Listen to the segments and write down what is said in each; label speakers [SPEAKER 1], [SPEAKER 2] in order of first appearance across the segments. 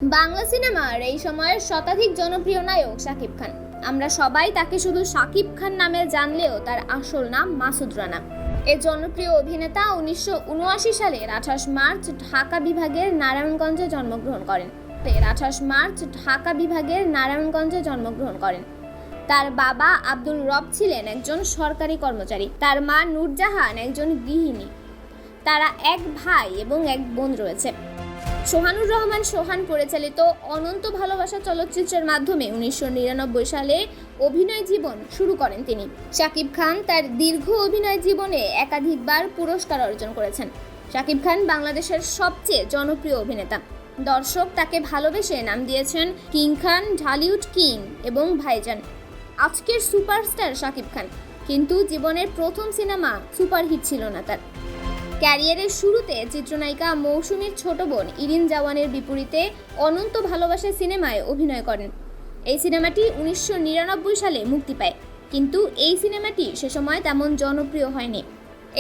[SPEAKER 1] বাংলা সিনেমার এই সময়ের শতাধিক জনপ্রিয় নায়ক শাকিব খান। আমরা সবাই তাকে শুধু শাকিব খান নামে জানলেও তার আসল নাম মাসুদ রানা। এই জনপ্রিয় অভিনেতা 1979 সালের 28 মার্চ ঢাকা বিভাগের নারায়ণগঞ্জে জন্মগ্রহণ করেন। তার বাবা আব্দুল রব ছিলেন একজন সরকারি কর্মচারী, তার মা নূরজাহান একজন গৃহিণী। তারা এক ভাই এবং এক বোন রয়েছে। সোহানুর রহমান সোহান পরিচালিত অনন্ত ভালোবাসা চলচ্চিত্রের মাধ্যমে 1999 সালে অভিনয় জীবন শুরু করেন তিনি। শাকিব খান তার দীর্ঘ অভিনয় জীবনে একাধিকবার পুরস্কার অর্জন করেছেন। শাকিব খান বাংলাদেশের সবচেয়ে জনপ্রিয় অভিনেতা। দর্শক তাকে ভালোবেসে নাম দিয়েছেন কিং খান, ঢালিউড কিং এবং ভাইজান। আজকের সুপারস্টার শাকিব খান, কিন্তু জীবনের প্রথম সিনেমা সুপারহিট ছিল না তার। ক্যারিয়ারের শুরুতে চিত্রনায়িকা মৌসুমীর ছোট বোন ইরিন জাওয়ানের বিপরীতে অনন্ত ভালোবাসা সিনেমায় অভিনয় করেন। এই সিনেমাটি 1999 সালে মুক্তি পায়, কিন্তু এই সিনেমাটি সে সময় তেমন জনপ্রিয় হয়নি।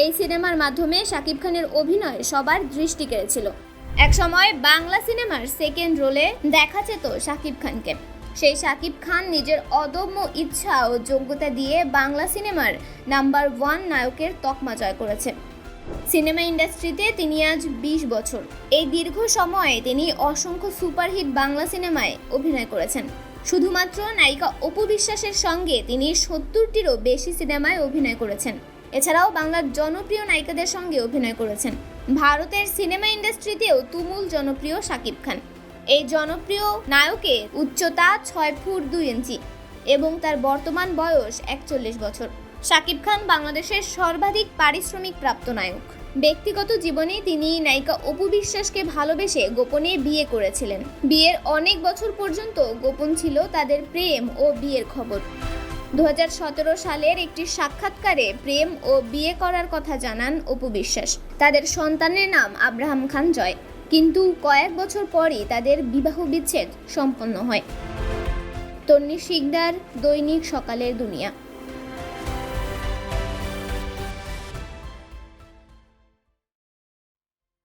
[SPEAKER 1] এই সিনেমার মাধ্যমে শাকিব খানের অভিনয় সবার দৃষ্টি কেড়েছিল। একসময় বাংলা সিনেমার সেকেন্ড রোলে দেখা যেত শাকিব খানকে। সেই শাকিব খান নিজের অদম্য ইচ্ছা ও যোগ্যতা দিয়ে বাংলা সিনেমার নাম্বার 1 নায়কের তকমা জয় করেছে। সিনেমা ইন্ডাস্ট্রিতে তিনি আজ 20 বছর। এই দীর্ঘ সময়ে তিনি অসংখ্য সুপারহিট বাংলা সিনেমায় অভিনয় করেছেন। শুধুমাত্র নায়িকা অপু বিশ্বাসের সঙ্গে তিনি 70টিরও বেশি সিনেমায় অভিনয় করেছেন। এছাড়াও বাংলার জনপ্রিয় নায়িকাদের সঙ্গে অভিনয় করেছেন। ভারতের সিনেমা ইন্ডাস্ট্রিতেও তুমুল জনপ্রিয় শাকিব খান। এই জনপ্রিয় নায়কের উচ্চতা 6 ফুট 2 ইঞ্চি এবং তার বর্তমান বয়স 41 বছর। শাকিব খান বাংলাদেশের সর্বাধিক পারিশ্রমিক প্রাপ্ত নায়ক। ব্যক্তিগত জীবনে তিনি নায়িকা অপু বিশ্বাসকে ভালোবেসে গোপনে বিয়ে করেছিলেন। বিয়ের অনেক বছর পর্যন্ত গোপন ছিল তাদের প্রেম ও বিয়ের খবর। 2017 সালের একটি সাক্ষাৎকারে প্রেম ও বিয়ে করার কথা জানান অপু বিশ্বাস। তাদের সন্তানের নাম আব্রাহাম খান জয়, কিন্তু কয়েক বছর পরই তাদের বিবাহ বিচ্ছেদ সম্পন্ন হয়। তন্নি শিকদার, দৈনিক সকালের দুনিয়া।